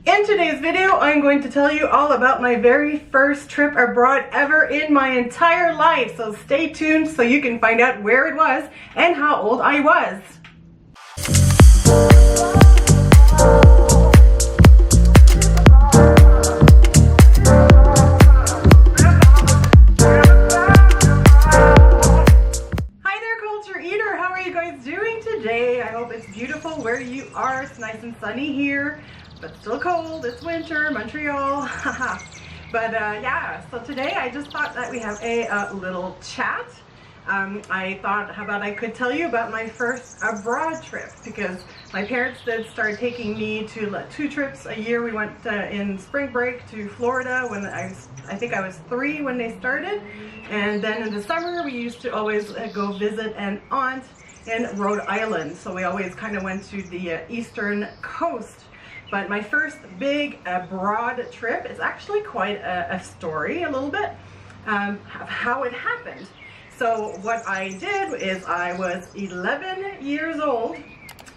In today's video, I'm going to tell you all about my very first trip abroad ever in my entire life. So stay tuned so you can find out where it was and how old I was. Hi there, Culture Eater. How are you guys doing today? I hope it's beautiful where you are. It's nice and sunny here, but still cold. It's winter, Montreal. But yeah, so today I just thought that we have a little chat. I thought, how about I could tell you about my first abroad trip, because my parents did start taking me to 2 trips a year. We went in spring break to Florida when I think I was 3 when they started, and then in the summer we used to always go visit an aunt in Rhode Island. So we always kind of went to the eastern coast. But my first big abroad trip is actually quite a story, a little bit, of how it happened. So what I did is I was 11 years old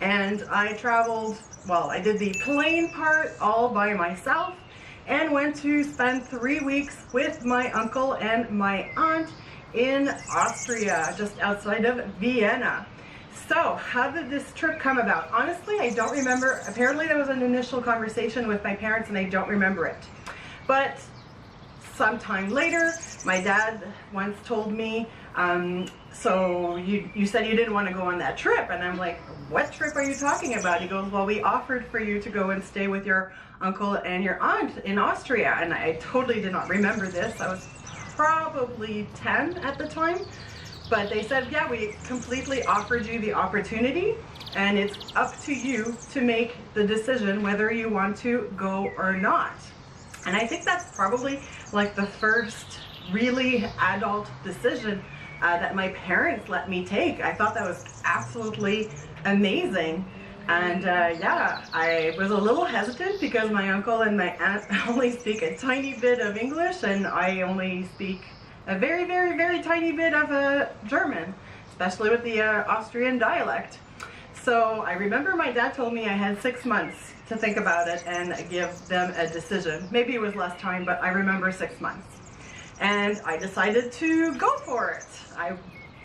and I traveled, well, I did the plane part all by myself and went to spend 3 weeks with my uncle and my aunt in Austria, just outside of Vienna. So how did this trip come about? Honestly, I don't remember. Apparently there was an initial conversation with my parents and I don't remember it. But sometime later, my dad once told me, so you said you didn't want to go on that trip. And I'm like, what trip are you talking about? He goes, well, we offered for you to go and stay with your uncle and your aunt in Austria. And I totally did not remember this. I was probably 10 at the time. But they said, yeah, we completely offered you the opportunity and it's up to you to make the decision whether you want to go or not. And I think that's probably like the first really adult decision that my parents let me take. I thought that was absolutely amazing. And yeah, I was a little hesitant because my uncle and my aunt only speak a tiny bit of English and I only speak a very, very, very tiny bit of German, especially with the Austrian dialect. So I remember my dad told me I had 6 months to think about it and give them a decision. Maybe it was less time, but I remember 6 months. And I decided to go for it.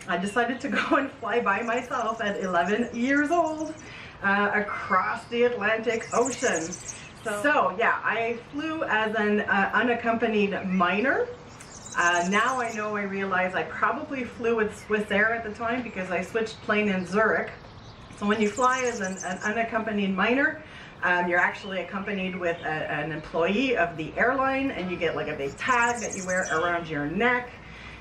I decided to go and fly by myself at 11 years old across the Atlantic Ocean. So yeah, I flew as an unaccompanied minor. Now I realize I probably flew with Swiss Air at the time because I switched plane in Zurich. So when you fly as an unaccompanied minor, you're actually accompanied with an employee of the airline and you get like a big tag that you wear around your neck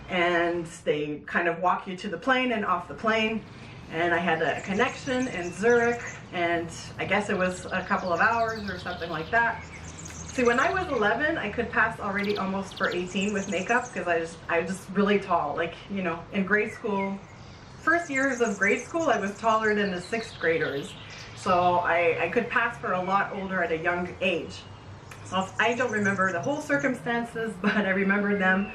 and they kind of walk you to the plane and off the plane. And I had a connection in Zurich and I guess it was a couple of hours or something like that. See, when I was 11, I could pass already almost for 18 with makeup because I was just really tall. Like, you know, in grade school, first years of grade school, I was taller than the 6th graders. So I could pass for a lot older at a young age. So I don't remember the whole circumstances, but I remember them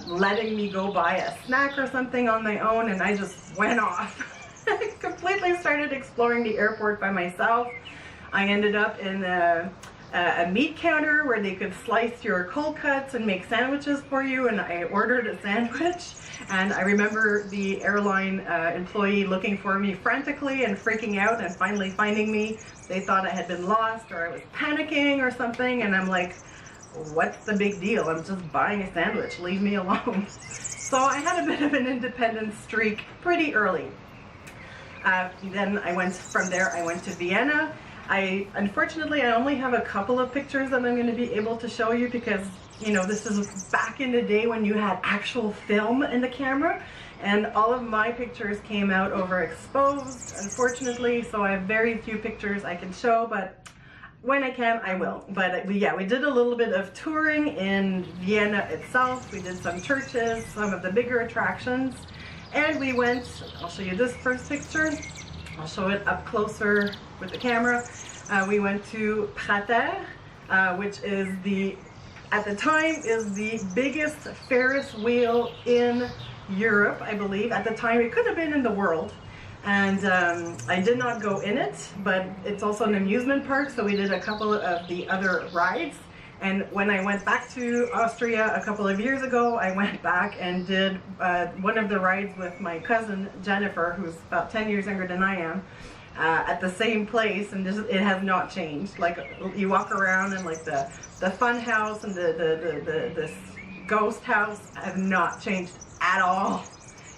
letting me go buy a snack or something on my own, and I just went off. I completely started exploring the airport by myself. I ended up in a meat counter where they could slice your cold cuts and make sandwiches for you, and I ordered a sandwich. And I remember the airline employee looking for me frantically and freaking out and finally finding me. They thought I had been lost or I was panicking or something, and I'm like, what's the big deal? I'm just buying a sandwich, leave me alone. So I had a bit of an independent streak pretty early. Then from there I went to Vienna. Unfortunately, I only have a couple of pictures that I'm going to be able to show you because, you know, this is back in the day when you had actual film in the camera, and all of my pictures came out overexposed, unfortunately, so I have very few pictures I can show, but when I can, I will. But yeah, we did a little bit of touring in Vienna itself. We did some churches, some of the bigger attractions, and we went, I'll show you this first picture. I'll show it up closer with the camera. We went to Prater, which is at the time is the biggest Ferris wheel in Europe, I believe. At the time, it could have been in the world. And I did not go in it, but it's also an amusement park, so we did a couple of the other rides. And when I went back to Austria a couple of years ago, I went back and did one of the rides with my cousin Jennifer, who's about 10 years younger than I am, at the same place, and it has not changed. Like, you walk around and like the fun house and the ghost house have not changed at all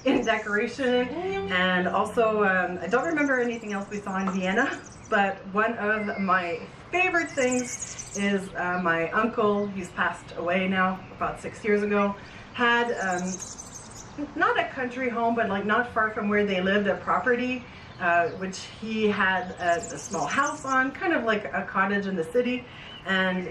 in decoration. And also, I don't remember anything else we saw in Vienna, but one of my favorite things is my uncle, he's passed away now about 6 years ago, had not a country home, but like not far from where they lived, a property which he had a small house on, kind of like a cottage in the city, and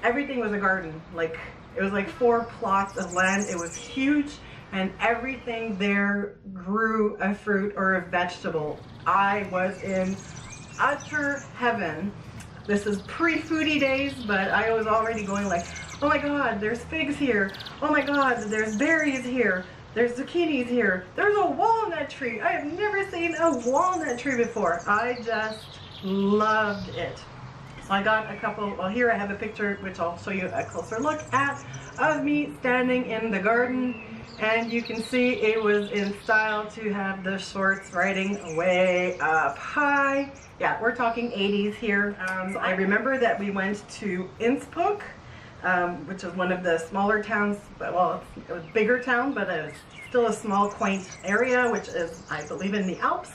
everything was a garden. Like, it was like 4 plots of land. It was huge, and everything there grew a fruit or a vegetable. I was in utter heaven. This is pre-foodie days, but I was already going like, oh my god, there's figs here. Oh my god, there's berries here. There's zucchinis here. There's a walnut tree. I have never seen a walnut tree before. I just loved it. So I got a couple, well, here I have a picture which I'll show you a closer look at of me standing in the garden. And you can see it was in style to have the shorts riding way up high. Yeah, we're talking 80s here. I remember that we went to Innsbruck, which is one of the smaller towns, well, it was a bigger town, but it was still a small, quaint area, which is, I believe, in the Alps.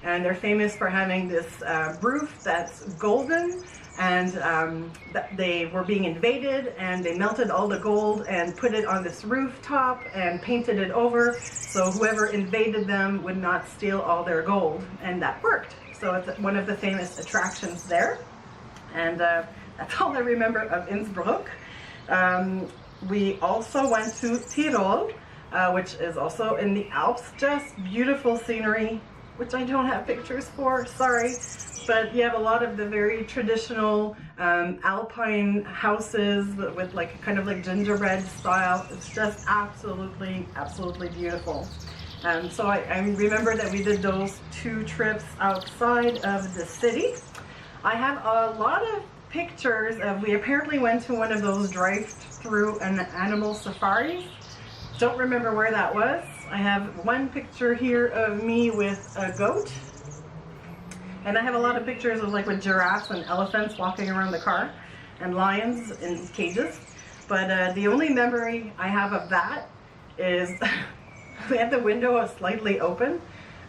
And they're famous for having this roof that's golden, and they were being invaded, and they melted all the gold and put it on this rooftop and painted it over, so whoever invaded them would not steal all their gold, and that worked. So it's one of the famous attractions there, and that's all I remember of Innsbruck. We also went to Tyrol, which is also in the Alps. Just beautiful scenery, which I don't have pictures for, sorry. But you have a lot of the very traditional alpine houses with like kind of like gingerbread style. It's just absolutely, absolutely beautiful. So I remember that we did those 2 trips outside of the city. I have a lot of pictures of, we apparently went to one of those drive-through and animal safaris. Don't remember where that was. I have one picture here of me with a goat. And I have a lot of pictures of like with giraffes and elephants walking around the car, and lions in cages. But the only memory I have of that is we had the window slightly open,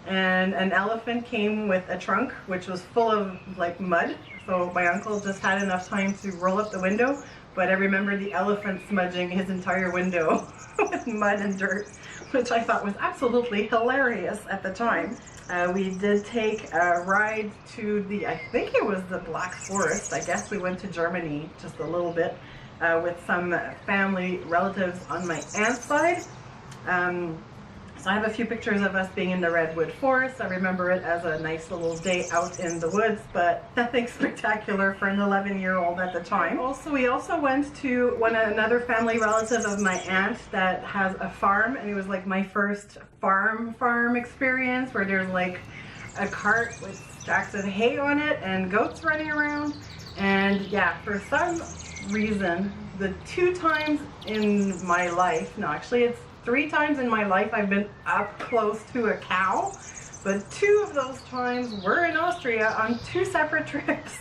and an elephant came with a trunk which was full of like mud. So my uncle just had enough time to roll up the window, but I remember the elephant smudging his entire window with mud and dirt, which I thought was absolutely hilarious at the time. We did take a ride to the, I think it was the Black Forest. I guess we went to Germany just a little bit with some family relatives on my aunt's side. So I have a few pictures of us being in the Redwood Forest. I remember it as a nice little day out in the woods, but nothing spectacular for an 11-year-old at the time. We also went to another family relative of my aunt that has a farm, and it was like my first farm experience, where there's like a cart with stacks of hay on it and goats running around. And yeah, for some reason, the 2 times in my life, no, actually it's 3 times in my life I've been up close to a cow, but 2 of those times were in Austria on 2 separate trips.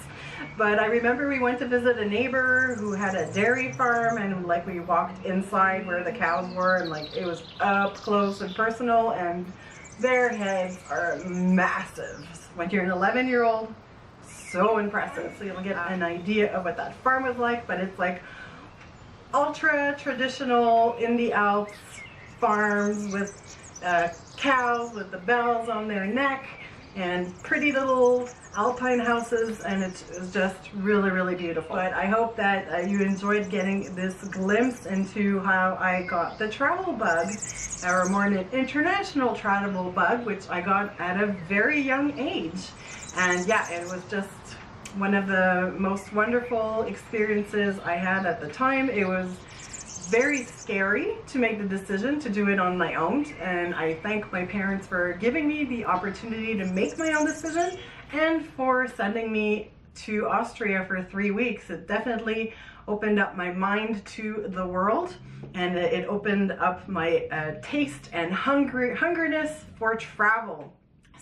But I remember we went to visit a neighbor who had a dairy farm, and like we walked inside where the cows were, and like it was up close and personal, and their heads are massive. When you're an 11-year-old, so impressive. So you'll get an idea of what that farm was like, but it's like ultra traditional in the Alps farms with cows with the bells on their neck and pretty little alpine houses, and it was just really, really beautiful. But I hope that you enjoyed getting this glimpse into how I got the travel bug, or more an international travel bug, which I got at a very young age. And yeah, it was just one of the most wonderful experiences I had at the time. It was very scary to make the decision to do it on my own, and I thank my parents for giving me the opportunity to make my own decision and for sending me to Austria for 3 weeks. It definitely opened up my mind to the world, and it opened up my taste and hungriness for travel.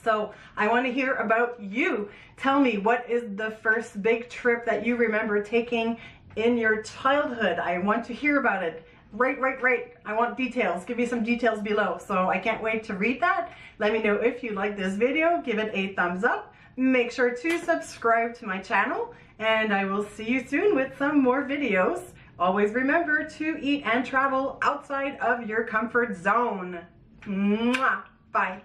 So I want to hear about you. Tell me, what is the first big trip that you remember taking in your childhood? I want to hear about it. Right. I want details. Give me some details below. So I can't wait to read that. Let me know if you like this video. Give it a thumbs up. Make sure to subscribe to my channel, and I will see you soon with some more videos. Always remember to eat and travel outside of your comfort zone. Mwah. Bye.